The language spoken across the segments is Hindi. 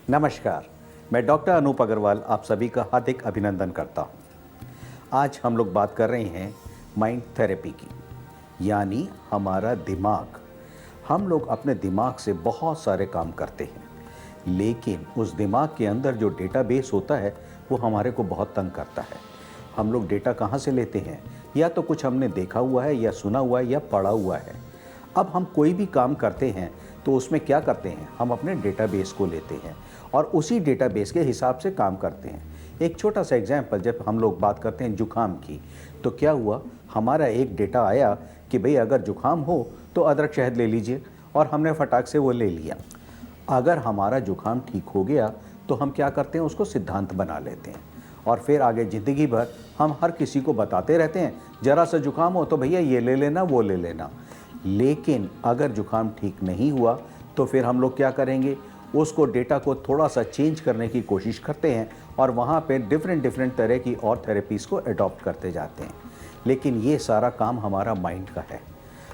नमस्कार, मैं डॉक्टर अनूप अग्रवाल आप सभी का हार्दिक अभिनंदन करता हूँ। आज हम लोग बात कर रहे हैं माइंड थेरेपी की, यानी हमारा दिमाग। हम लोग अपने दिमाग से बहुत सारे काम करते हैं, लेकिन उस दिमाग के अंदर जो डेटाबेस होता है वो हमारे को बहुत तंग करता है। हम लोग डेटा कहाँ से लेते हैं? या तो कुछ हमने देखा हुआ है या सुना हुआ है या पढ़ा हुआ है। अब हम कोई भी काम करते हैं तो उसमें क्या करते हैं, हम अपने डेटाबेस को लेते हैं और उसी डेटाबेस के हिसाब से काम करते हैं। एक छोटा सा एग्जांपल, जब हम लोग बात करते हैं जुकाम की, तो क्या हुआ, हमारा एक डेटा आया कि भाई अगर जुकाम हो तो अदरक शहद ले लीजिए, और हमने फटाक से वो ले लिया। अगर हमारा जुकाम ठीक हो गया तो हम क्या करते हैं, उसको सिद्धांत बना लेते हैं और फिर आगे ज़िंदगी भर हम हर किसी को बताते रहते हैं, ज़रा सा जुकाम हो तो भैया ये ले लेना वो ले लेना। लेकिन अगर जुकाम ठीक नहीं हुआ तो फिर हम लोग क्या करेंगे, उसको डेटा को थोड़ा सा चेंज करने की कोशिश करते हैं और वहाँ पे डिफरेंट तरह की और थेरेपीज़ को अडॉप्ट करते जाते हैं। लेकिन ये सारा काम हमारा माइंड का है।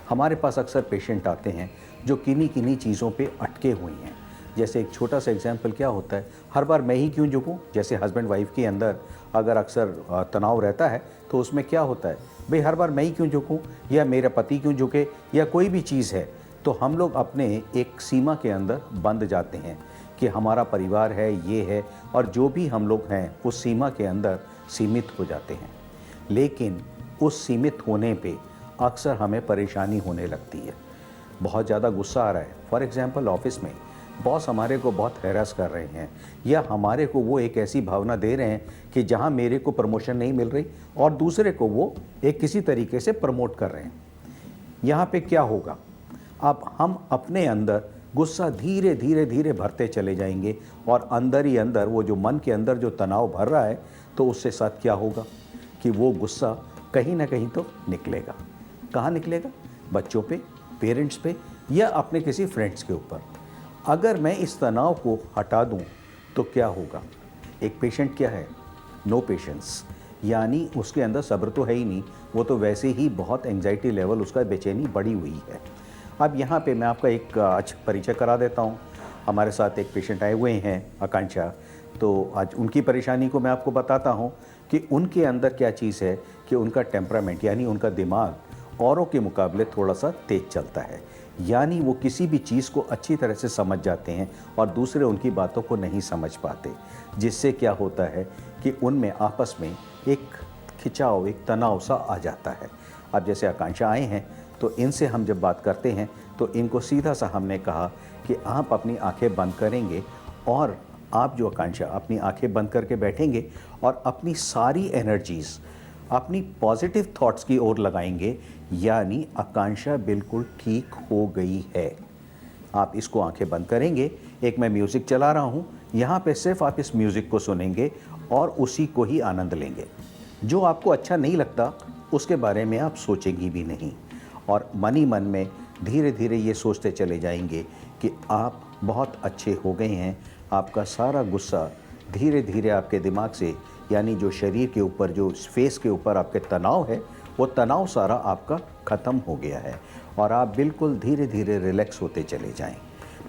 हमारे पास अक्सर पेशेंट आते हैं जो किन्हीं किन्हीं चीज़ों पे अटके हुए हैं। जैसे एक छोटा सा एग्जांपल क्या होता है, हर बार मैं ही क्यों झुकूँ। जैसे हस्बैंड वाइफ के अंदर अगर अक्सर तनाव रहता है तो उसमें क्या होता है, भाई हर बार मैं ही क्यों झुकूँ, या मेरा पति क्यों झुके, या कोई भी चीज़ है। तो हम लोग अपने एक सीमा के अंदर बंध जाते हैं कि हमारा परिवार है, ये है, और जो भी हम लोग हैं उस सीमा के अंदर सीमित हो जाते हैं। लेकिन उस सीमित होने पे अक्सर हमें परेशानी होने लगती है। बहुत ज़्यादा गुस्सा आ रहा है, फॉर एग्ज़ाम्पल ऑफिस में बॉस हमारे को बहुत हैरास कर रहे हैं, या हमारे को वो एक ऐसी भावना दे रहे हैं कि जहाँ मेरे को प्रमोशन नहीं मिल रही और दूसरे को वो एक किसी तरीके से प्रमोट कर रहे हैं। यहाँ पे क्या होगा, अब हम अपने अंदर गुस्सा धीरे धीरे भरते चले जाएंगे और अंदर ही अंदर वो जो मन के अंदर जो तनाव भर रहा है, तो उससे साथ क्या होगा कि वो गुस्सा कहीं ना कहीं तो निकलेगा। कहाँ निकलेगा? बच्चों पे, पेरेंट्स पे, या अपने किसी फ्रेंड्स के ऊपर। अगर मैं इस तनाव को हटा दूं तो क्या होगा? एक पेशेंट क्या है, नो पेशेंस, यानी उसके अंदर सब्र तो है ही नहीं, वो तो वैसे ही बहुत एंजाइटी लेवल उसका, बेचैनी बढ़ी हुई है। अब यहाँ पे मैं आपका एक आज परिचय करा देता हूँ। हमारे साथ एक पेशेंट आए हुए हैं, आकांक्षा। तो आज उनकी परेशानी को मैं आपको बताता हूँ कि उनके अंदर क्या चीज़ है कि उनका टेम्परामेंट, यानी उनका दिमाग औरों के मुकाबले थोड़ा सा तेज चलता है। यानी वो किसी भी चीज़ को अच्छी तरह से समझ जाते हैं और दूसरे उनकी बातों को नहीं समझ पाते, जिससे क्या होता है कि उनमें आपस में एक खिंचाव, एक तनाव सा आ जाता है। अब जैसे आकांक्षा आए हैं तो इनसे हम जब बात करते हैं तो इनको सीधा सा हमने कहा कि आप अपनी आंखें बंद करेंगे और आप जो आकांक्षा अपनी आंखें बंद करके बैठेंगे और अपनी सारी एनर्जीज़ अपनी पॉजिटिव थॉट्स की ओर लगाएंगे, यानी आकांक्षा बिल्कुल ठीक हो गई है। आप इसको आंखें बंद करेंगे, एक मैं म्यूज़िक चला रहा हूँ, यहाँ पे सिर्फ आप इस म्यूज़िक को सुनेंगे और उसी को ही आनंद लेंगे। जो आपको अच्छा नहीं लगता उसके बारे में आप सोचेंगी भी नहीं, और मन ही मन में धीरे धीरे ये सोचते चले जाएंगे कि आप बहुत अच्छे हो गए हैं। आपका सारा गुस्सा धीरे धीरे आपके दिमाग से, यानी जो शरीर के ऊपर, जो फेस के ऊपर आपके तनाव है, वो तनाव सारा आपका ख़त्म हो गया है और आप बिल्कुल धीरे धीरे रिलैक्स होते चले जाएं।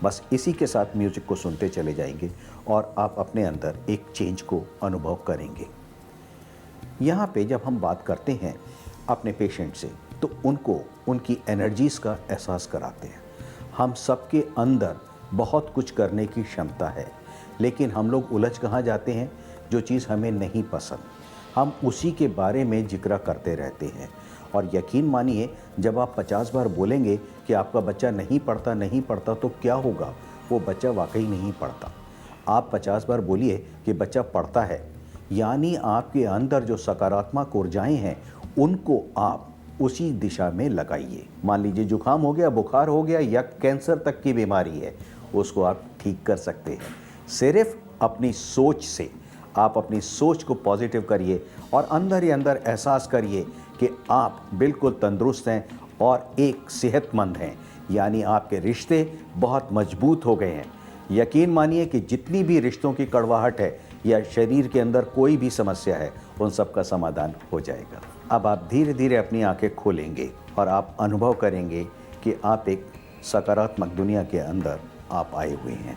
बस इसी के साथ म्यूज़िक को सुनते चले जाएंगे और आप अपने अंदर एक चेंज को अनुभव करेंगे। यहाँ पे जब हम बात करते हैं अपने पेशेंट से तो उनको उनकी एनर्जीज़ का एहसास कराते हैं। हम सबके अंदर बहुत कुछ करने की क्षमता है, लेकिन हम लोग उलझ कहाँ जाते हैं, जो चीज़ हमें नहीं पसंद हम उसी के बारे में जिक्र करते रहते हैं। और यकीन मानिए, जब आप 50 बार बोलेंगे कि आपका बच्चा नहीं पढ़ता तो क्या होगा, वो बच्चा वाकई नहीं पढ़ता। आप 50 बार बोलिए कि बच्चा पढ़ता है, यानी आपके अंदर जो सकारात्मक ऊर्जाएं हैं उनको आप उसी दिशा में लगाइए। मान लीजिए जुकाम हो गया, बुखार हो गया, या कैंसर तक की बीमारी है, उसको आप ठीक कर सकते हैं सिर्फ अपनी सोच से। आप अपनी सोच को पॉजिटिव करिए और अंदर ही अंदर एहसास करिए कि आप बिल्कुल तंदुरुस्त हैं और एक सेहतमंद हैं, यानी आपके रिश्ते बहुत मजबूत हो गए हैं। यकीन मानिए कि जितनी भी रिश्तों की कड़वाहट है या शरीर के अंदर कोई भी समस्या है, उन सब का समाधान हो जाएगा। अब आप धीरे धीरे अपनी आंखें खोलेंगे और आप अनुभव करेंगे कि आप एक सकारात्मक दुनिया के अंदर आप आए हुए हैं।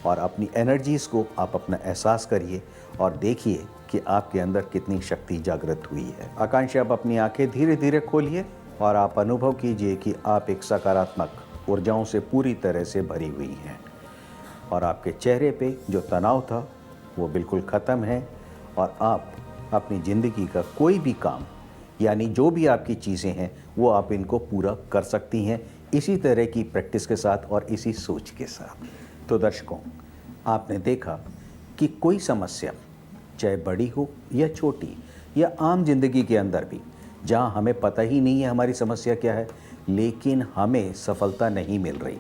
और अपनी एनर्जीज़ को आप अपना एहसास करिए और देखिए कि आपके अंदर कितनी शक्ति जागृत हुई है। आकांक्षी, आप अपनी आंखें धीरे धीरे खोलिए और आप अनुभव कीजिए कि आप एक सकारात्मक ऊर्जाओं से पूरी तरह से भरी हुई हैं और आपके चेहरे पे जो तनाव था वो बिल्कुल ख़त्म है और आप अपनी ज़िंदगी का कोई भी काम यानी जो भी आपकी चीज़ें हैं वो आप इनको पूरा कर सकती हैं इसी तरह की प्रैक्टिस के साथ और इसी सोच के साथ। तो दर्शकों, आपने देखा कि कोई समस्या चाहे बड़ी हो या छोटी या आम जिंदगी के अंदर भी जहां हमें पता ही नहीं है हमारी समस्या क्या है लेकिन हमें सफलता नहीं मिल रही,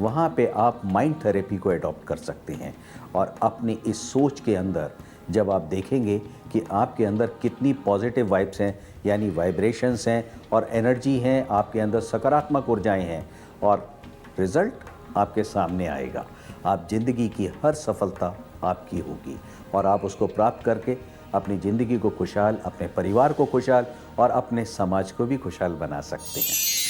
वहां पे आप माइंड थेरेपी को अडॉप्ट कर सकते हैं और अपनी इस सोच के अंदर जब आप देखेंगे कि आपके अंदर कितनी पॉजिटिव वाइब्स हैं यानी वाइब्रेशंस हैं और एनर्जी हैं, आपके अंदर सकारात्मक ऊर्जाएं हैं और रिज़ल्ट आपके सामने आएगा। आप ज़िंदगी की हर सफलता आपकी होगी और आप उसको प्राप्त करके अपनी ज़िंदगी को खुशहाल, अपने परिवार को खुशहाल और अपने समाज को भी खुशहाल बना सकते हैं।